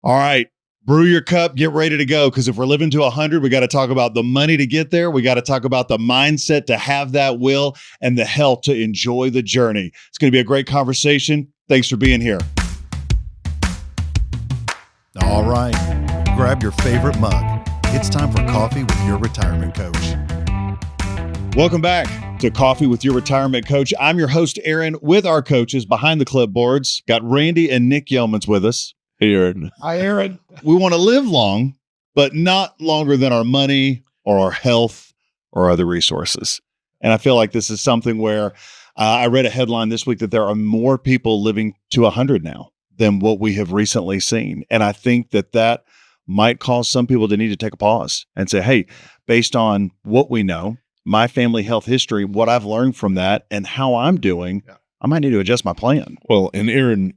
All right. Brew your cup, get ready to go. Because if we're living to 100, we got to talk about the money to get there. We got to talk about the mindset to have that will and the health to enjoy the journey. It's going to be a great conversation. Thanks for being here. All right. Grab your favorite mug. It's time for Coffee with Your Retirement Coach. Welcome back to Coffee with Your Retirement Coach. I'm your host, Aaron, with our coaches behind the clipboards. Got Randy and Nick Yeomans with us. Hey, Aaron. Hi, Aaron. We want to live long, but not longer than our money or our health or other resources. And I feel like this is something where I read a headline this week that there are more people living to 100 now than what we have recently seen. And I think that might cause some people to need to take a pause and say, hey, based on what we know, my family health history, what I've learned from that and how I'm doing, I might need to adjust my plan. Well, and Aaron,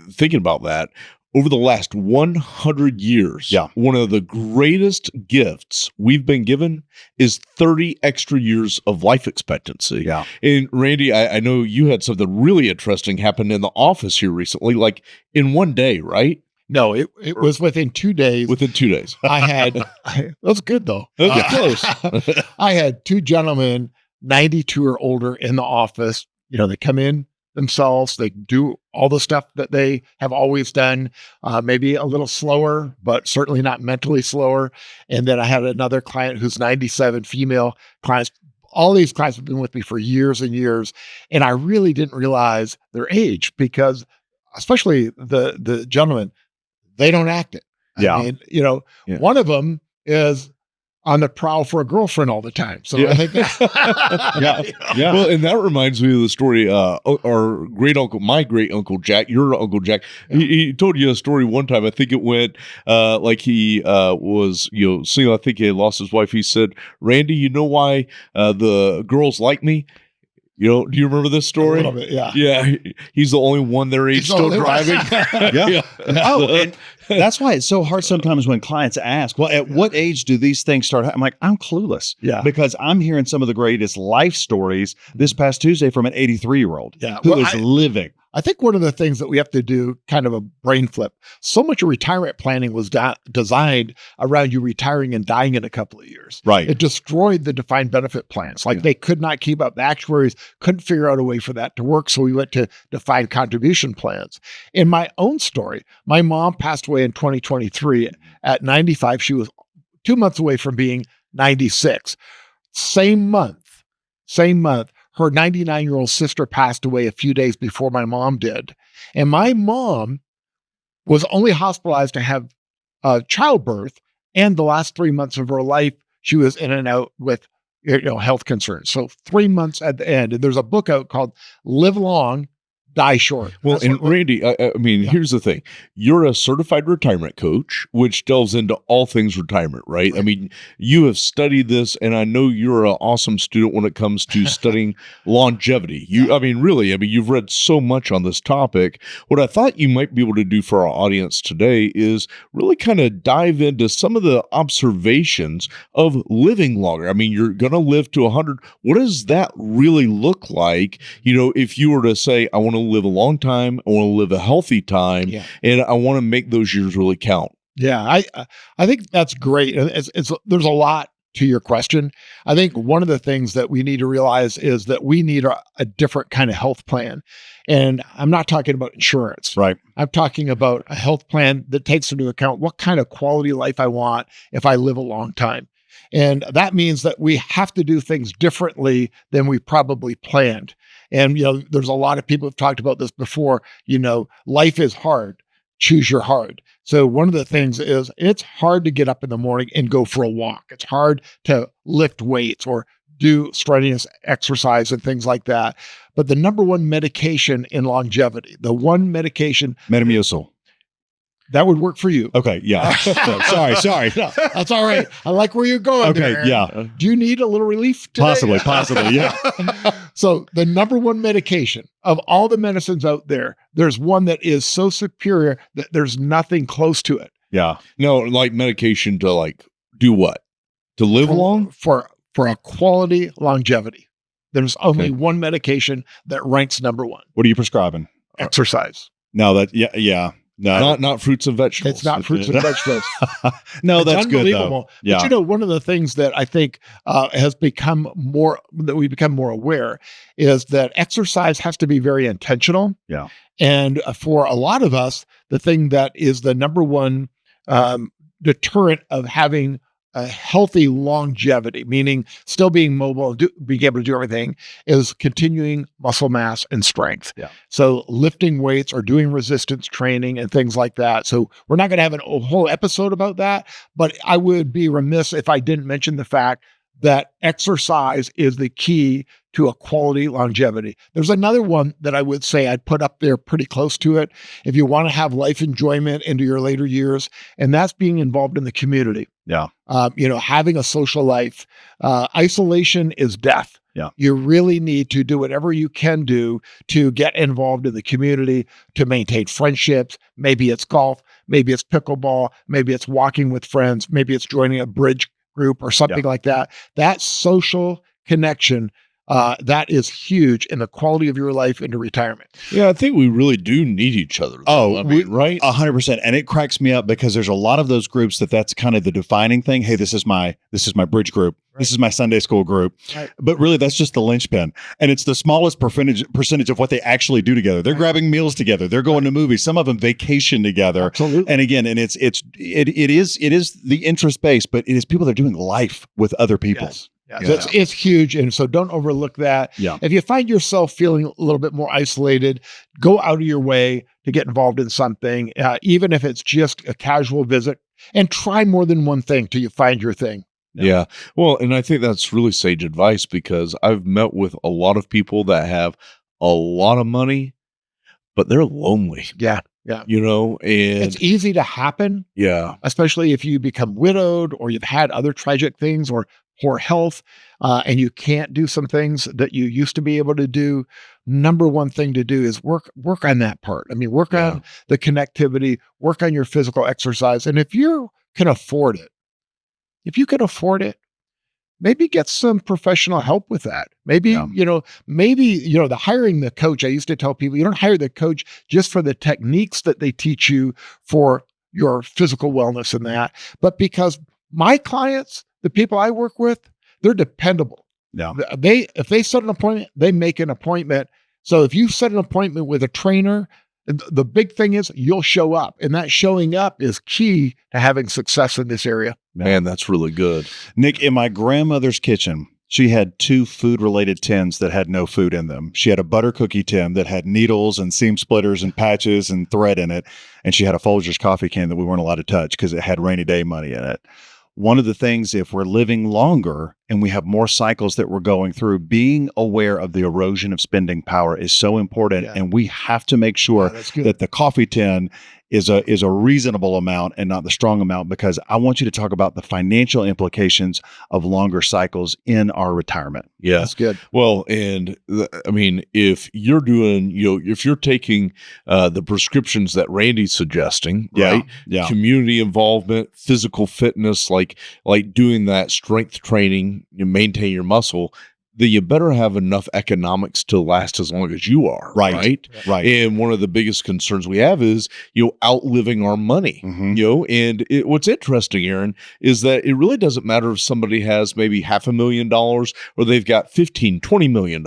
thinking about that, over the last 100 years, one of the greatest gifts we've been given is 30 extra years of life expectancy. Yeah. And Randy, I know you had something really interesting happen in the office here recently, like in one day, right? No, it was within 2 days. Within 2 days. That's good though. That was close. I had two gentlemen, 92 or older, in the office. They come in themselves. They do all the stuff that they have always done, maybe a little slower, but certainly not mentally slower. And then I had another client who's 97, female clients. All these clients have been with me for years and years. And I really didn't realize their age because especially the gentlemen, they don't act it. Yeah. I mean, one of them is on the prowl for a girlfriend all the time. So I think that, Yeah. Well, and that reminds me of the story, our my great uncle Jack, your Uncle Jack, he told you a story one time. I think it went like he was, single. I think he had lost his wife. He said, Randy, you know why the girls like me? Do you remember this story? A little bit, yeah. Yeah. He's the only one their age still driving. Yeah. Oh, and that's why it's so hard sometimes when clients ask, well, at what age do these things start? I'm like, I'm clueless. Yeah. Because I'm hearing some of the greatest life stories this past Tuesday from an 83-year-old who is living. I think one of the things that we have to do, kind of a brain flip, so much of retirement planning was designed around you retiring and dying in a couple of years. Right. It destroyed the defined benefit plans. They could not keep up. The actuaries couldn't figure out a way for that to work. So we went to defined contribution plans. In my own story, my mom passed away in 2023 at 95. She was 2 months away from being 96. Same month, her 99-year-old sister passed away a few days before my mom did. And my mom was only hospitalized to have childbirth. And the last 3 months of her life, she was in and out with health concerns. So 3 months at the end. And there's a book out called Live Long, Die Short. Well, and Randy, I mean, here's the thing. You're a certified retirement coach, which delves into all things retirement, right? I mean, you have studied this, and I know you're an awesome student when it comes to studying longevity. You've read so much on this topic. What I thought you might be able to do for our audience today is really kind of dive into some of the observations of living longer. I mean, you're going to live to 100. What does that really look like? If you were to say, I want to live a long time, I want to live a healthy time, and I want to make those years really count. Yeah, I think that's great. There's a lot to your question. I think one of the things that we need to realize is that we need a different kind of health plan. And I'm not talking about insurance. Right. I'm talking about a health plan that takes into account what kind of quality life I want if I live a long time. And that means that we have to do things differently than we probably planned. And, there's a lot of people who've talked about this before. Life is hard. Choose your hard. So one of the things is it's hard to get up in the morning and go for a walk. It's hard to lift weights or do strenuous exercise and things like that. But the number one medication in longevity, the one medication, Metamucil. That would work for you. Okay. Yeah. Sorry. No, that's all right. I like where you're going. Okay. There. Yeah. Do you need a little relief today? Possibly. Yeah. So the number one medication of all the medicines out there, there's one that is so superior that there's nothing close to it. Yeah. No, like medication to do what? To live long? For a quality longevity. There's only one medication that ranks number one. What are you prescribing? Exercise. No, yeah. No, not fruits and vegetables. It's not fruits and vegetables. no, It's that's good though. unbelievable. Yeah. But you know, one of the things that I think has become more, that we become more aware, is that exercise has to be very intentional. Yeah. And for a lot of us, the thing that is the number one deterrent of having a healthy longevity, meaning still being mobile and being able to do everything, is continuing muscle mass and strength. Yeah. So lifting weights or doing resistance training and things like that. So we're not going to have a whole episode about that, but I would be remiss if I didn't mention the fact that exercise is the key to a quality longevity. There's another one that I would say I'd put up there pretty close to it if you want to have life enjoyment into your later years, and that's being involved in the community. Yeah. Having a social life. Isolation is death. Yeah. You really need to do whatever you can do to get involved in the community, to maintain friendships. Maybe it's golf, maybe it's pickleball, maybe it's walking with friends, maybe it's joining a bridge group or something like that. That social connection, that is huge in the quality of your life into retirement. Yeah, I think we really do need each other. Oh, right? 100%. And it cracks me up because there's a lot of those groups that's kind of the defining thing. Hey, this is my bridge group. Right. This is my Sunday school group. Right. But really, that's just the linchpin. And it's the smallest percentage of what they actually do together. They're grabbing meals together. They're going to movies. Some of them vacation together. Absolutely. And again, and it is the interest based, but it is people that are doing life with other people. Yes. Yeah. It's huge. And so don't overlook that. Yeah. If you find yourself feeling a little bit more isolated, go out of your way to get involved in something, even if it's just a casual visit, and try more than one thing till you find your thing. Yeah. Well, and I think that's really sage advice, because I've met with a lot of people that have a lot of money, but they're lonely. Yeah. Yeah. And it's easy to happen. Yeah. Especially if you become widowed or you've had other tragic things or poor health, and you can't do some things that you used to be able to do. Number one thing to do is work on that part. I mean, work on the connectivity, work on your physical exercise. And if you can afford it, maybe get some professional help with that. Maybe, the hiring the coach, I used to tell people, you don't hire the coach just for the techniques that they teach you for your physical wellness and that, but because my clients, the people I work with, they're dependable. Yeah. If they set an appointment, they make an appointment. So if you set an appointment with a trainer, the big thing is you'll show up, and that showing up is key to having success in this area. Man, that's really good. Nick, in my grandmother's kitchen, she had 2 food-related tins that had no food in them. She had a butter cookie tin that had needles and seam splitters and patches and thread in it. And she had a Folgers coffee can that we weren't allowed to touch because it had rainy day money in it. One of the things, if we're living longer and we have more cycles that we're going through, being aware of the erosion of spending power is so important. Yeah. And we have to make sure that the coffee tin is a reasonable amount and not the strong amount, because I want you to talk about the financial implications of longer cycles in our retirement. Yeah. That's good. Well, and I mean, if you're doing, if you're taking the prescriptions that Randy's suggesting, right? Yeah. Community involvement, physical fitness, like doing that strength training, you maintain your muscle, then you better have enough economics to last as long as you are. Right. And one of the biggest concerns we have is, outliving our money, and what's interesting, Aaron, is that it really doesn't matter if somebody has maybe $500,000 or they've got $15-20 million.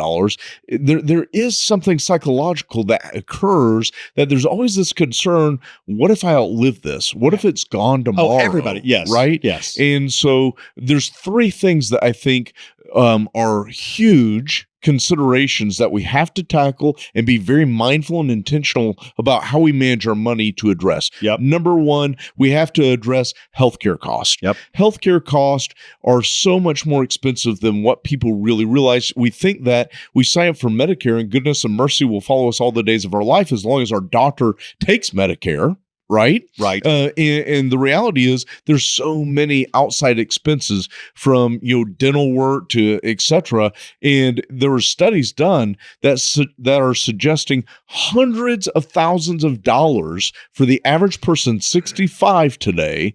There is something psychological that occurs, that there's always this concern. What if I outlive this? What if it's gone tomorrow? Oh, everybody. Yes. Right. Yes. And so there's 3 things that I think are huge considerations that we have to tackle and be very mindful and intentional about how we manage our money to address. Yep. Number 1, we have to address healthcare costs. Yep. Healthcare costs are so much more expensive than what people really realize. We think that we sign up for Medicare and goodness and mercy will follow us all the days of our life as long as our doctor takes Medicare. Right. And the reality is there's so many outside expenses from, dental work to et cetera. And there were studies done that are suggesting hundreds of thousands of dollars for the average person 65 today,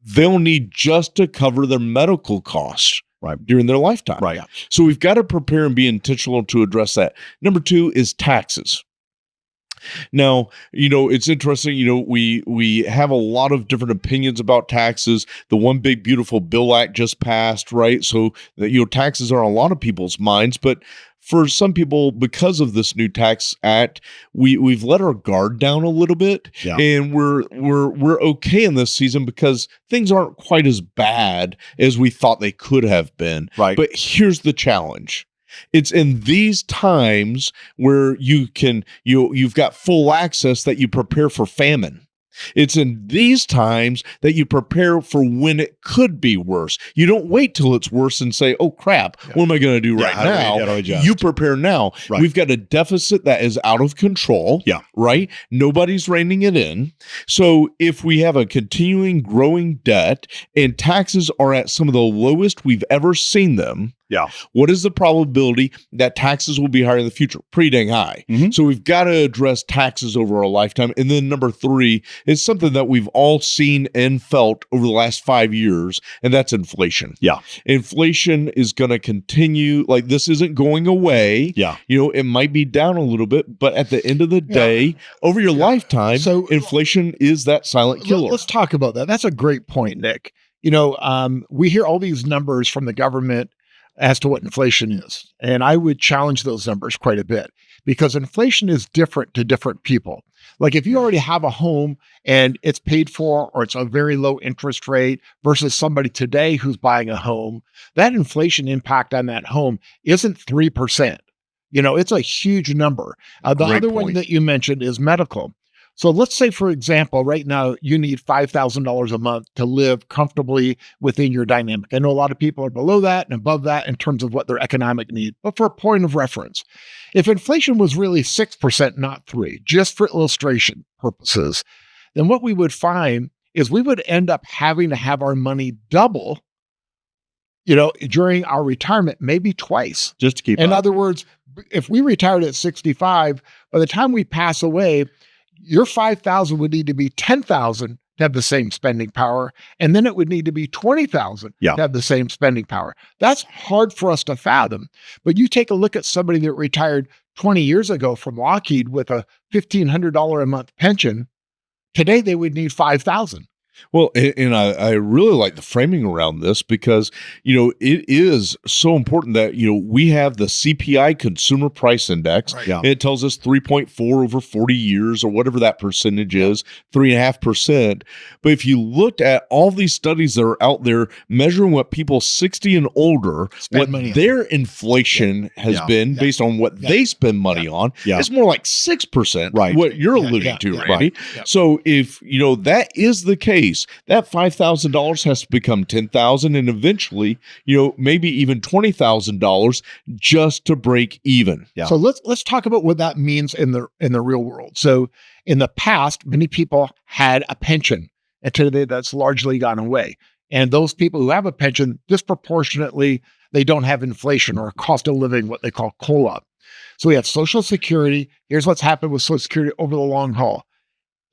they'll need just to cover their medical costs. During their lifetime. Right. So we've got to prepare and be intentional to address that. Number 2 is taxes. Now, it's interesting, we have a lot of different opinions about taxes. The One Big Beautiful Bill Act just passed, right? So, taxes are on a lot of people's minds, but for some people, because of this new tax act, we've let our guard down a little bit, and we're okay in this season because things aren't quite as bad as we thought they could have been. Right. But here's the challenge. It's in these times where you've got full access that you prepare for famine. It's in these times that you prepare for when it could be worse. You don't wait till it's worse and say, oh crap, what am I going to do right now? You prepare now. Right. We've got a deficit that is out of control. Yeah. Right? Nobody's reining it in. So if we have a continuing growing debt and taxes are at some of the lowest we've ever seen them, what is the probability that taxes will be higher in the future? Pretty dang high. Mm-hmm. So we've got to address taxes over our lifetime. And then number 3 is something that we've all seen and felt over the last 5 years, and that's inflation. Yeah. Inflation is going to continue. Like, this isn't going away. Yeah. It might be down a little bit, but at the end of the day, over your lifetime, So inflation is that silent killer. Let's talk about that. That's a great point, Nick. We hear all these numbers from the government as to what inflation is. And I would challenge those numbers quite a bit because inflation is different to different people. Like if you already have a home and it's paid for or it's a very low interest rate versus somebody today who's buying a home, that inflation impact on that home isn't 3%. It's a huge number. The Great other one point. that you mentioned is medical. So let's say, for example, right now you need $5,000 a month to live comfortably within your dynamic. I know a lot of people are below that and above that in terms of what their economic need. But for a point of reference, if inflation was really 6%, not 3%, just for illustration purposes, then what we would find is we would end up having to have our money double, during our retirement, maybe twice. Just to keep In up. other words, if we retired at 65, by the time we pass away, your 5,000 would need to be 10,000 to have the same spending power, and then it would need to be 20,000 to have the same spending power. That's hard for us to fathom. But you take a look at somebody that retired 20 years ago from Lockheed with a $1,500 a month pension. Today they would need 5,000. Well, and I really like the framing around this because, it is so important that, we have the CPI Consumer Price Index. Right. Yeah. And it tells us 3.4 over 40 years or whatever that percentage is, 3.5%. But if you looked at all these studies that are out there measuring what people 60 and older, Spend what money on. their inflation has been based on what they spend money on, it's more like 6%, Right. what you're alluding to, yeah. Randy. Yeah. So if, that is the case, that $5,000 has to become $10,000 and eventually, maybe even $20,000 just to break even. Yeah. So let's talk about what that means in the real world. So in the past, many people had a pension, and today that's largely gone away. And those people who have a pension, disproportionately, they don't have inflation or a cost of living, what they call COLA. So we have Social Security. Here's what's happened with Social Security over the long haul.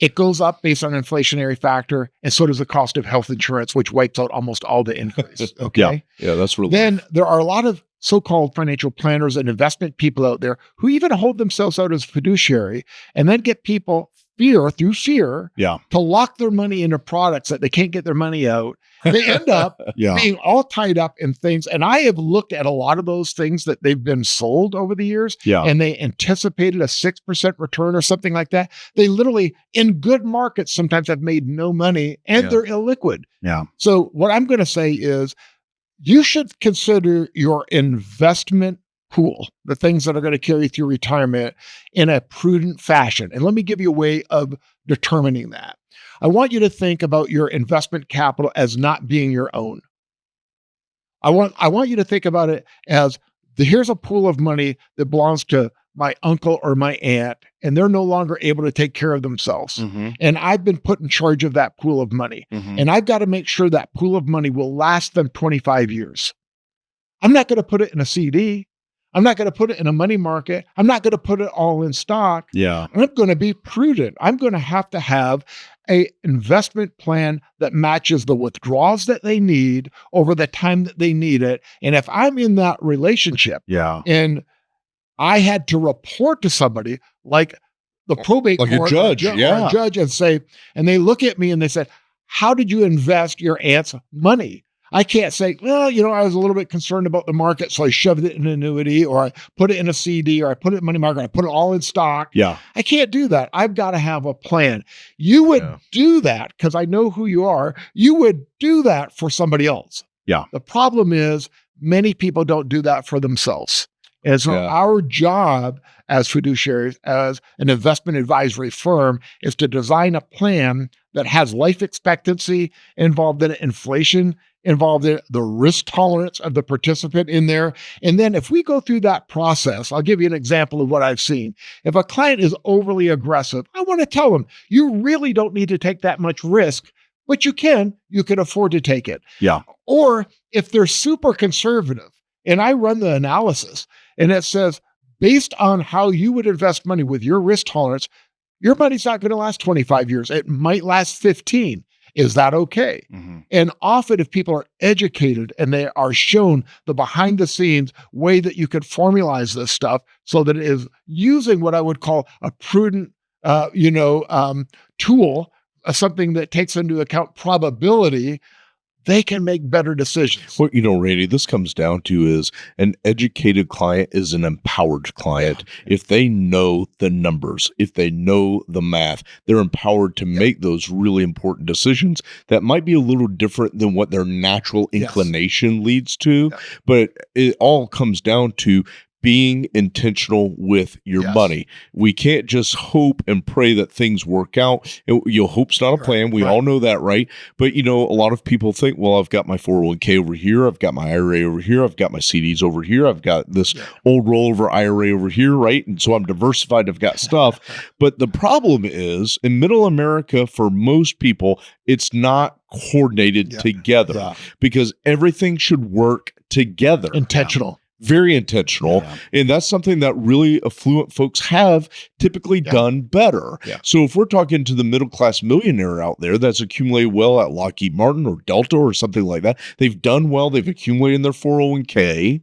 It goes up based on inflationary factor, and so does the cost of health insurance, which wipes out almost all the increase. Okay. Yeah, that's really. Then there are a lot of so-called financial planners and investment people out there who even hold themselves out as fiduciary and then get people through fear to lock their money into products that they can't get their money out. They end up being all tied up in things. And I have looked at a lot of those things that they've been sold over the years, and they anticipated a 6% return or something like that. They literally, in good markets, sometimes have made no money and they're illiquid. Yeah. So what I'm going to say is you should consider your investment pool, the things that are going to carry through retirement, in a prudent fashion. And let me give you a way of determining that. I want you to think about your investment capital as not being your own. I want you to think about it as here's a pool of money that belongs to my uncle or my aunt, and they're no longer able to take care of themselves. Mm-hmm. And I've been put in charge of that pool of money. Mm-hmm. And I've got to make sure that pool of money will last them 25 years. I'm not going to put it in a CD. I'm not going to put it in a money market. I'm not going to put it all in stock. Yeah. I'm going to be prudent. I'm going to have an investment plan that matches the withdrawals that they need over the time that they need it. And if I'm in that relationship Yeah. and I had to report to somebody like the probate Like a court, judge, or yeah. a judge, and they look at me and they said, "How did you invest your aunt's money?" I can't say, "Well, I was a little bit concerned about the market, so I shoved it in an annuity, or I put it in a CD, or I put it in money market, or I put it all in stock." Yeah. I can't do that. I've got to have a plan. You would Yeah. do that because I know who you are. You would do that for somebody else. Yeah. The problem is many people don't do that for themselves. And so Yeah. our job as fiduciaries, as an investment advisory firm, is to design a plan that has life expectancy involved in it, inflation involved in it, the risk tolerance of the participant in there. And then if we go through that process, I'll give you an example of what I've seen. If a client is overly aggressive, I want to tell them, you really don't need to take that much risk, but you can afford to take it. Yeah. Or if they're super conservative, and I run the analysis, and it says, based on how you would invest money with your risk tolerance, your money's not going to last 25 years. It might last 15. Is that okay? Mm-hmm. And often if people are educated and they are shown the behind the scenes way that you could formalize this stuff so that it is using what I would call a prudent, tool, something that takes into account probability, they can make better decisions. What Randy, this comes down to is an educated client is an empowered client. Yeah. If they know the numbers, if they know the math, they're empowered to make those really important decisions that might be a little different than what their natural inclination leads to. Yeah. But it all comes down to being intentional with your money. We can't just hope and pray that things work out. Hope's not a plan. We all know that, right? But, a lot of people think, well, I've got my 401k over here. I've got my IRA over here. I've got my CDs over here. I've got this old rollover IRA over here, right? And so I'm diversified. I've got stuff. But the problem is, in middle America, for most people, it's not coordinated together because everything should work together. Intentional. Very intentional. Yeah. And that's something that really affluent folks have typically done better. Yeah. So if we're talking to the middle-class millionaire out there that's accumulated well at Lockheed Martin or Delta or something like that, they've done well, they've accumulated in their 401k,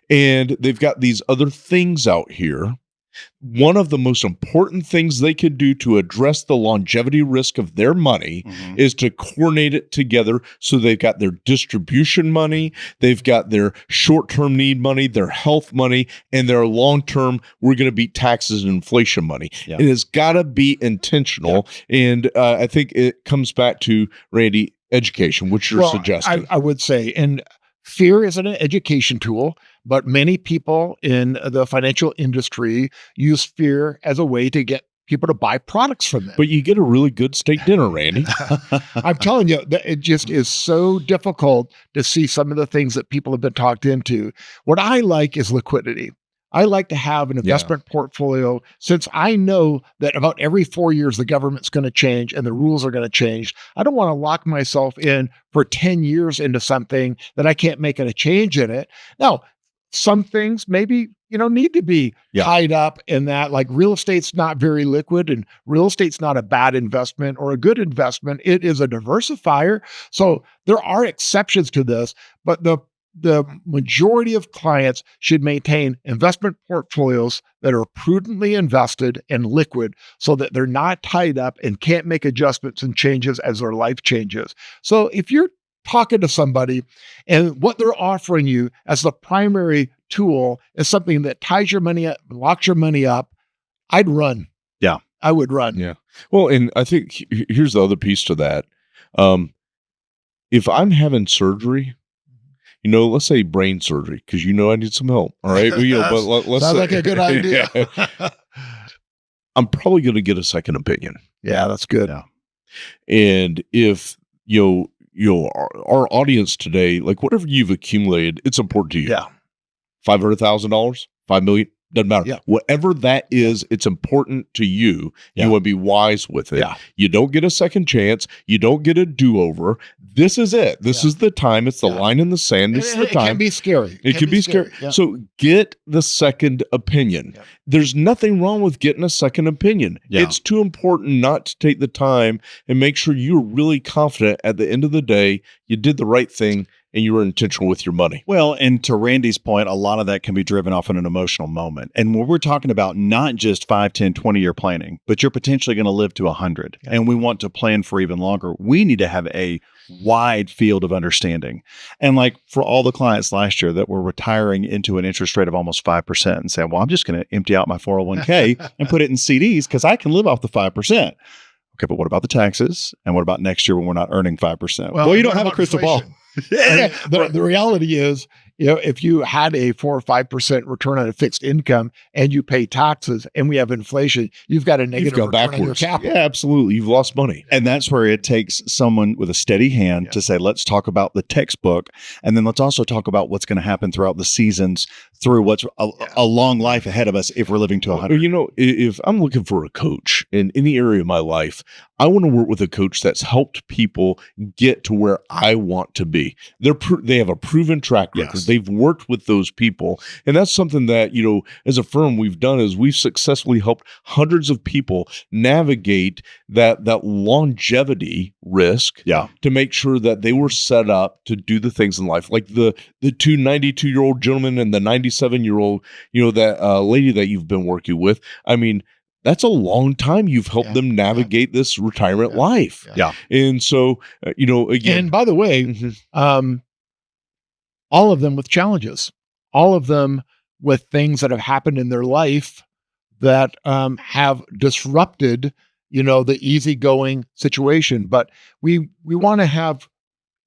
and they've got these other things out here. One of the most important things they could do to address the longevity risk of their money is to coordinate it together so they've got their distribution money, they've got their short-term need money, their health money, and their long-term, we're going to beat taxes and inflation money. Yeah. It has got to be intentional. And I think it comes back to, Randy, education, which you're suggesting. I would say, and fear is an education tool, but many people in the financial industry use fear as a way to get people to buy products from them. But you get a really good steak dinner, Randy. I'm telling you, that it just is so difficult to see some of the things that people have been talked into. What I like is liquidity. I like to have an investment portfolio since I know that about every 4 years, the government's going to change and the rules are going to change. I don't want to lock myself in for 10 years into something that I can't make a change in it. Now, some things maybe, need to be tied up in that, like real estate's not very liquid and real estate's not a bad investment or a good investment. It is a diversifier. So there are exceptions to this, but the majority of clients should maintain investment portfolios that are prudently invested and liquid so that they're not tied up and can't make adjustments and changes as their life changes. So if you're talking to somebody and what they're offering you as the primary tool is something that ties your money up, locks your money up, I'd run. Yeah. I would run. Yeah. Well, and I think here's the other piece to that. If I'm having surgery, let's say brain surgery, because I need some help. All right. But let's sounds like a good idea. I'm probably going to get a second opinion. Yeah, that's good. Yeah. And if our audience today, like whatever you've accumulated, it's important to you. Yeah. $500,000, $5 million, doesn't matter. Yeah. Whatever that is, it's important to you. Yeah. You want to be wise with it. Yeah. You don't get a second chance. You don't get a do-over. This is it. This is the time. It's the line in the sand. This is the time. It can be scary. It can be scary. Yeah. So get the second opinion. Yeah. There's nothing wrong with getting a second opinion. Yeah. It's too important not to take the time and make sure you're really confident at the end of the day you did the right thing and you were intentional with your money. Well, and to Randy's point, a lot of that can be driven off in an emotional moment. And when we're talking about not just 5, 10, 20-year planning, but you're potentially going to live to 100, and we want to plan for even longer, we need to have a wide field of understanding. And like for all the clients last year that were retiring into an interest rate of almost 5% and saying, well, I'm just going to empty out my 401k and put it in CDs because I can live off the 5%. Okay, but what about the taxes? And what about next year when we're not earning 5%? Well, you don't have a crystal ball. The reality is, if you had a 4 or 5% return on a fixed income and you pay taxes and we have inflation, you've got a negative You've gone return on your backwards. capital. Yeah, absolutely. You've lost money. And that's where it takes someone with a steady hand to say, let's talk about the textbook. And then let's also talk about what's going to happen throughout the seasons through what's a long life ahead of us if we're living to 100. You know, if I'm looking for a coach in any area of my life, I want to work with a coach that's helped people get to where I want to be. They have a proven track record. Yes. They've worked with those people. And that's something that, as a firm we've done is we've successfully helped hundreds of people navigate that longevity risk to make sure that they were set up to do the things in life. Like the 92-year-old gentleman and the 97-year-old, that lady that you've been working with. I mean, that's a long time you've helped them navigate this retirement life. Yeah. And so, again. And by the way, all of them with challenges, all of them with things that have happened in their life that have disrupted, the easygoing situation. But we want to have,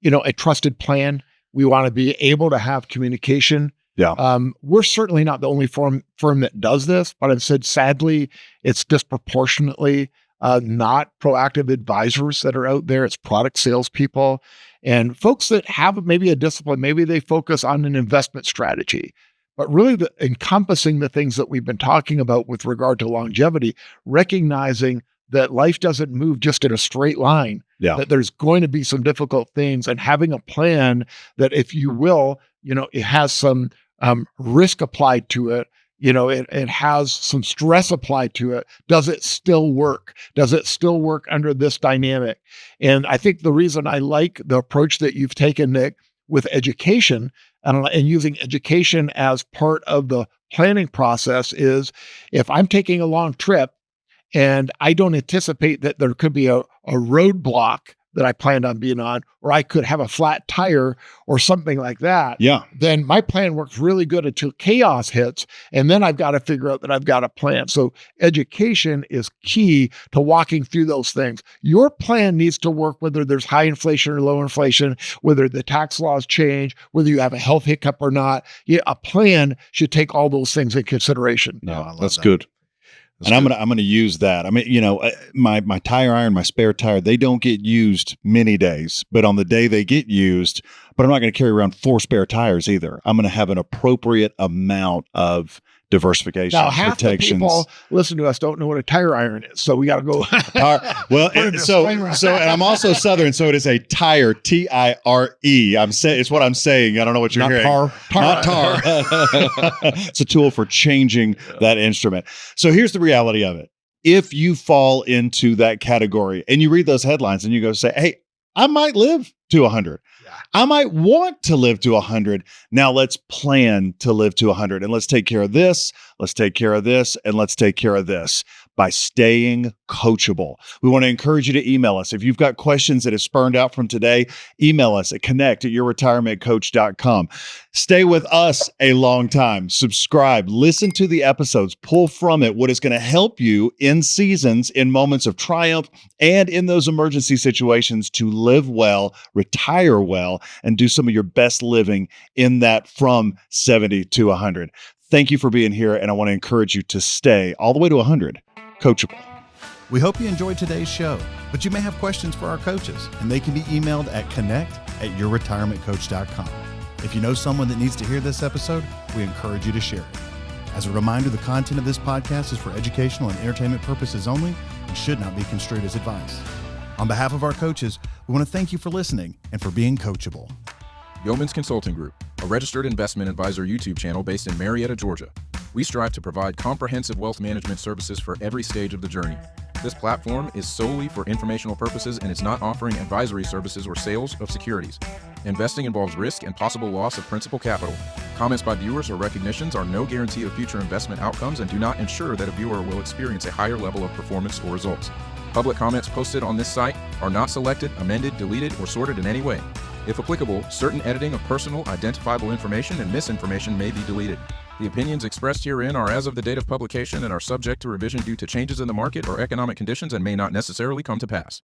a trusted plan. We want to be able to have communication. Yeah. We're certainly not the only firm that does this, but I've said, sadly, it's disproportionately not proactive advisors that are out there. It's product salespeople and folks that have maybe a discipline. Maybe they focus on an investment strategy, but really encompassing the things that we've been talking about with regard to longevity, recognizing that life doesn't move just in a straight line, that there's going to be some difficult things, and having a plan that, if you will, it has some risk applied to it. It has some stress applied to it. Does it still work? Does it still work under this dynamic? And I think the reason I like the approach that you've taken, Nick, with education and using education as part of the planning process is, if I'm taking a long trip and I don't anticipate that there could be a roadblock that I planned on being on, or I could have a flat tire or something like that, then my plan works really good until chaos hits. And then I've got to figure out that I've got a plan. So education is key to walking through those things. Your plan needs to work whether there's high inflation or low inflation, whether the tax laws change, whether you have a health hiccup or not. A plan should take all those things in consideration. No, that's good. And I'm gonna use that. I mean, my tire iron, my spare tire, they don't get used many days, but on the day they get used, but I'm not going to carry around 4 spare tires either. I'm going to have an appropriate amount of diversification, now, half protections. the people listen to us don't know what a tire iron is, so we got to go. Well, and I'm also Southern, so it is a tire, TIRE. It's what I'm saying. I don't know what you're Not hearing. Not tar. It's a tool for changing that instrument. So here's the reality of it. If you fall into that category and you read those headlines and you go say, hey, I might live to 100. I might want to live to 100. Now let's plan to live to 100, and let's take care of this. Let's take care of this, and let's take care of this by staying coachable. We want to encourage you to email us. If you've got questions that have spurned out from today, email us at connect@yourretirementcoach.com. Stay with us a long time. Subscribe, listen to the episodes, pull from it what is going to help you in seasons, in moments of triumph, and in those emergency situations to live well, retire well, and do some of your best living in that from 70 to 100. Thank you for being here, and I want to encourage you to stay all the way to 100. Coachable. We hope you enjoyed today's show, but you may have questions for our coaches, and they can be emailed at connect@yourretirementcoach.com. If you know someone that needs to hear this episode, we encourage you to share it. As a reminder, the content of this podcast is for educational and entertainment purposes only and should not be construed as advice. On behalf of our coaches, we want to thank you for listening and for being coachable. Yeoman's Consulting Group, a registered investment advisor YouTube channel based in Marietta, Georgia. We strive to provide comprehensive wealth management services for every stage of the journey. This platform is solely for informational purposes and is not offering advisory services or sales of securities. Investing involves risk and possible loss of principal capital. Comments by viewers or recognitions are no guarantee of future investment outcomes and do not ensure that a viewer will experience a higher level of performance or results. Public comments posted on this site are not selected, amended, deleted, or sorted in any way. If applicable, certain editing of personal, identifiable information and misinformation may be deleted. The opinions expressed herein are as of the date of publication and are subject to revision due to changes in the market or economic conditions and may not necessarily come to pass.